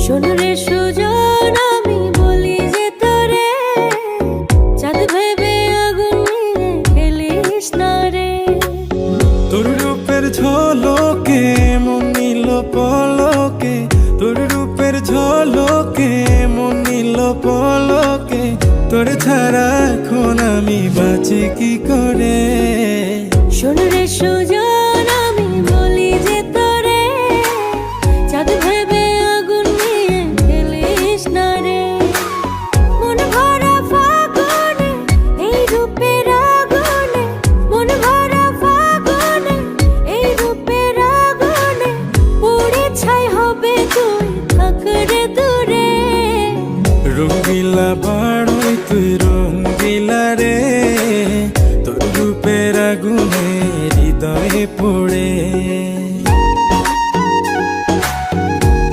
শোন রে সুজন, আমি বলি যে তোরে, চাঁদ ভেবে আগুন নিয়ে খেলিস না রে। তোর রূপের ঝলকে মন নিল পলকে, তোর রূপের ঝলকে মন নিল পলকে, তোর ছাড়া এখন আমি বাঁচি কি করে। শোন রে সুজন, আমি বলি যে তোরে, চাঁদ ভেবে আগুন নিয়ে খেলিস না রে। মন ভরা ফাগুনে এই রূপের আগুনে, মন ভরা ফাগুনে এই রূপের আগুনে, পুড়ে ছাই হবে তুই থাক রে দূরে। রঙিলা বাড়